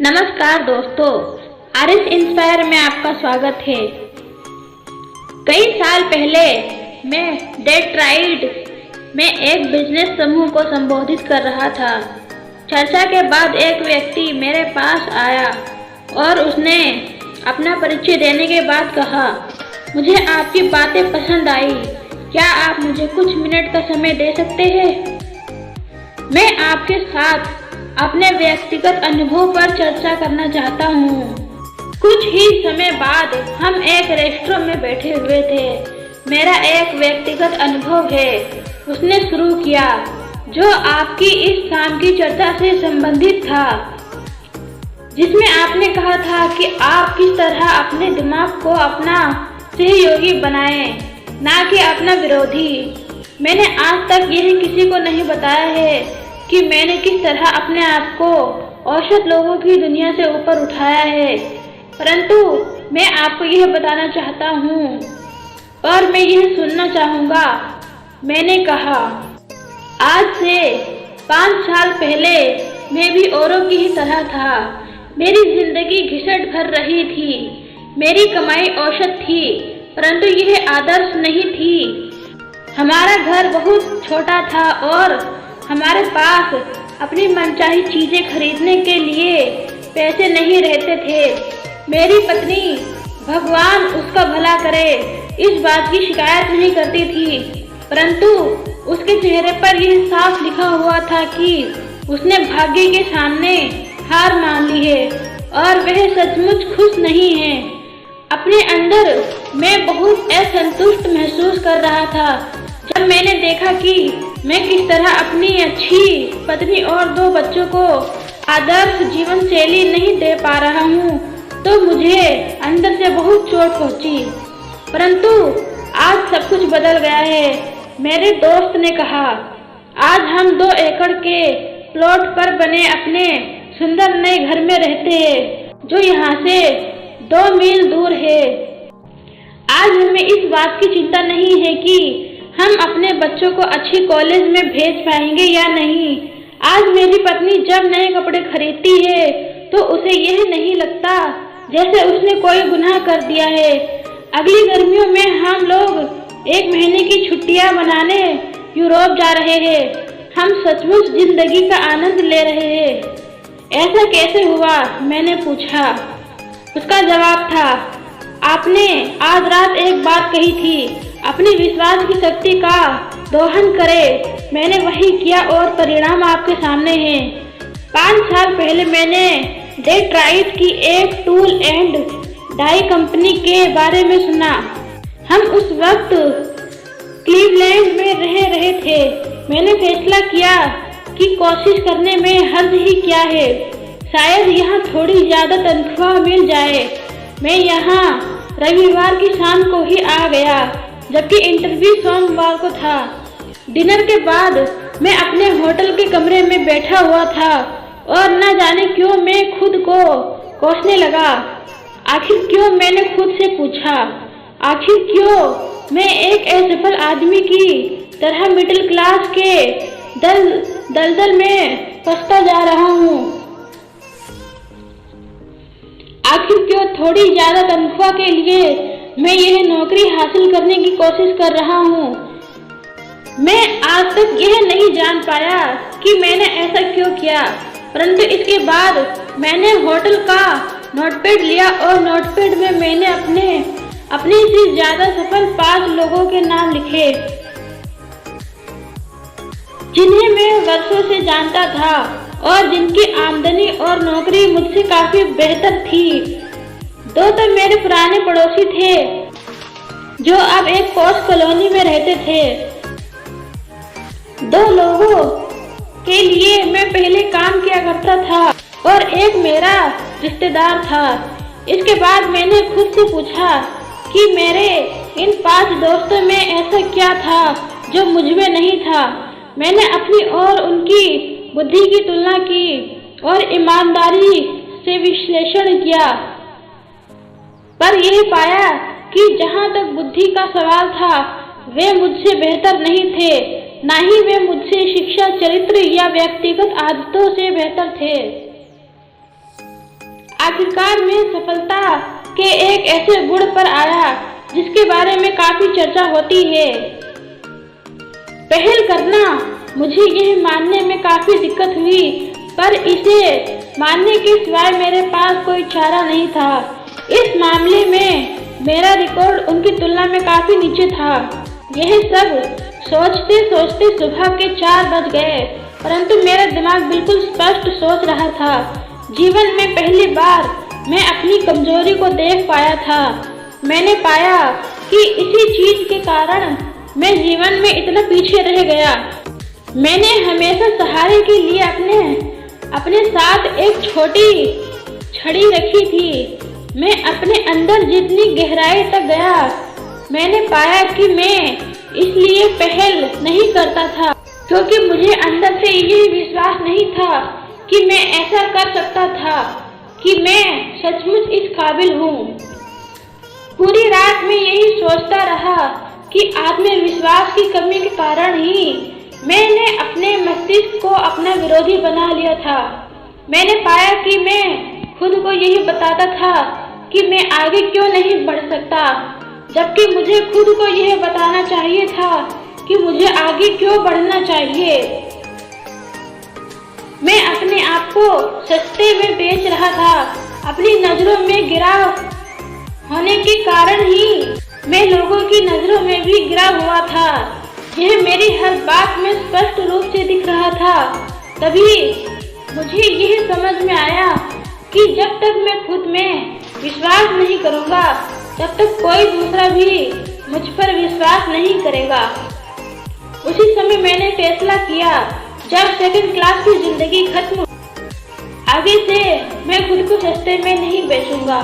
नमस्कार दोस्तों, आरिस इंस्पायर में आपका स्वागत है। कई साल पहले मैं डेट्रॉइट में एक बिजनेस समूह को संबोधित कर रहा था। चर्चा के बाद एक व्यक्ति मेरे पास आया और उसने अपना परिचय देने के बाद कहा, मुझे आपकी बातें पसंद आई, क्या आप मुझे कुछ मिनट का समय दे सकते हैं? मैं आपके साथ अपने व्यक्तिगत अनुभव पर चर्चा करना चाहता हूँ। कुछ ही समय बाद हम एक रेस्टोरेंट में बैठे हुए थे। मेरा एक व्यक्तिगत अनुभव है, उसने शुरू किया, जो आपकी इस शाम की चर्चा से संबंधित था, जिसमें आपने कहा था कि आप किस तरह अपने दिमाग को अपना सहयोगी बनाएं, ना कि अपना विरोधी। मैंने आज तक यह किसी को नहीं बताया है कि मैंने किस तरह अपने आप को औसत लोगों की दुनिया से ऊपर उठाया है, परंतु मैं आपको यह बताना चाहता हूँ और मैं यह सुनना चाहूँगा। मैंने कहा, आज से 5 साल पहले मैं भी औरों की ही तरह था। मेरी जिंदगी घिसट भर रही थी, मेरी कमाई औसत थी, परंतु यह आदर्श नहीं थी। हमारा घर बहुत छोटा था और हमारे पास अपनी मनचाही चीजें खरीदने के लिए पैसे नहीं रहते थे। मेरी पत्नी, भगवान उसका भला करे, इस बात की शिकायत नहीं करती थी, परंतु उसके चेहरे पर यह साफ लिखा हुआ था कि उसने भाग्य के सामने हार मान ली है और वह सचमुच खुश नहीं है। अपने अंदर मैं बहुत असंतुष्ट महसूस कर रहा था जब मैंने देखा कि मैं किस तरह अपनी अच्छी पत्नी और 2 बच्चों को आदर्श जीवन शैली नहीं दे पा रहा हूँ, तो मुझे अंदर से बहुत चोट पहुँची। परंतु आज सब कुछ बदल गया है। मेरे दोस्त ने कहा, आज हम 2 एकड़ के प्लॉट पर बने अपने सुंदर नए घर में रहते हैं, जो यहाँ से 2 मील दूर है। आज हमें इस बात की चिंता नहीं है कि हम अपने बच्चों को अच्छी कॉलेज में भेज पाएंगे या नहीं। आज मेरी पत्नी जब नए कपड़े खरीदती है तो उसे यह नहीं लगता जैसे उसने कोई गुनाह कर दिया है। अगली गर्मियों में हम लोग 1 महीने की छुट्टियां मनाने यूरोप जा रहे हैं। हम सचमुच जिंदगी का आनंद ले रहे हैं। ऐसा कैसे हुआ? मैंने पूछा। उसका जवाब था, आपने आज रात एक बात कही थी, अपने विश्वास की शक्ति का दोहन करे। मैंने वही किया और परिणाम आपके सामने हैं। 5 साल पहले मैंने डेट्रॉइट की एक टूल एंड डाई कंपनी के बारे में सुना। हम उस वक्त क्लीवलैंड में रह रहे थे। मैंने फैसला किया कि कोशिश करने में हर्ज ही क्या है, शायद यहाँ थोड़ी ज्यादा तनख्वाह मिल जाए। मैं यहाँ रविवार की शाम को ही आ गया, जबकि इंटरव्यू सोमवार को था। डिनर के बाद मैं अपने होटल के कमरे में बैठा हुआ था और न जाने क्यों मैं खुद को कोसने लगा। आखिर क्यों? मैंने खुद से पूछा, आखिर क्यों मैं एक असफल आदमी की तरह मिडिल क्लास के दलदल में फंसता जा रहा हूँ? आखिर क्यों थोड़ी ज्यादा तनख्वाह के लिए मैं यह नौकरी हासिल करने की कोशिश कर रहा हूँ? मैं आज तक यह नहीं जान पाया कि मैंने ऐसा क्यों किया, परंतु इसके बाद मैंने होटल का नोटपैड लिया और नोटपैड में मैंने अपने से ज्यादा सफल 5 लोगों के नाम लिखे, जिन्हें मैं वर्षों से जानता था और जिनकी आमदनी और नौकरी मुझसे काफी बेहतर थी। 2 तो मेरे पुराने पड़ोसी थे जो अब एक पॉश कॉलोनी में रहते थे। 2 लोगों के लिए मैं पहले काम किया करता था और एक मेरा रिश्तेदार था। इसके बाद मैंने खुद से पूछा कि मेरे इन 5 दोस्तों में ऐसा क्या था जो मुझ में नहीं था। मैंने अपनी और उनकी बुद्धि की तुलना की और ईमानदारी से विश्लेषण किया, पर यह पाया कि जहाँ तक बुद्धि का सवाल था, वे मुझसे बेहतर नहीं थे, ना ही वे मुझसे शिक्षा, चरित्र या व्यक्तिगत आदतों से बेहतर थे। आखिरकार मैं सफलता के एक ऐसे गुण पर आया जिसके बारे में काफी चर्चा होती है। पहल करना, मुझे यह मानने में काफी दिक्कत हुई, पर इसे मानने के सिवाय मेरे पास कोई चारा नहीं था। इस मामले में मेरा रिकॉर्ड उनकी तुलना में काफी नीचे था। यह सब सोचते सोचते सुबह के 4 बज गए, परंतु मेरा दिमाग बिल्कुल स्पष्ट सोच रहा था। जीवन में पहली बार मैं अपनी कमजोरी को देख पाया था। मैंने पाया कि इसी चीज के कारण मैं जीवन में इतना पीछे रह गया। मैंने हमेशा सहारे के लिए अपने साथ एक छोटी छड़ी रखी थी। मैं अपने अंदर जितनी गहराई तक गया, मैंने पाया कि मैं इसलिए पहल नहीं करता था क्योंकि मुझे अंदर से ये विश्वास नहीं था कि मैं ऐसा कर सकता था, कि मैं सचमुच इस काबिल हूँ। पूरी रात में यही सोचता रहा कि आत्मविश्वास की कमी के कारण ही मैंने अपने मस्तिष्क को अपना विरोधी बना लिया था। मैंने पाया कि मैं खुद को यही बताता था कि मैं आगे क्यों नहीं बढ़ सकता, जबकि मुझे खुद को यह बताना चाहिए था कि मुझे आगे क्यों बढ़ना चाहिए। मैं अपने आप को सस्ते में बेच रहा था। अपनी नजरों में गिरा होने के कारण ही मैं लोगों की नजरों में भी गिरा हुआ था। यह मेरी हर बात में स्पष्ट रूप से दिख रहा था। तभी मुझे यह समझ में आया कि जब तक मैं खुद में विश्वास नहीं करूंगा, तब तक कोई दूसरा भी मुझ पर विश्वास नहीं करेगा। उसी समय मैंने फैसला किया, जब सेकंड क्लास की जिंदगी खत्म, आगे से मैं खुद को सस्ते में नहीं बेचूंगा।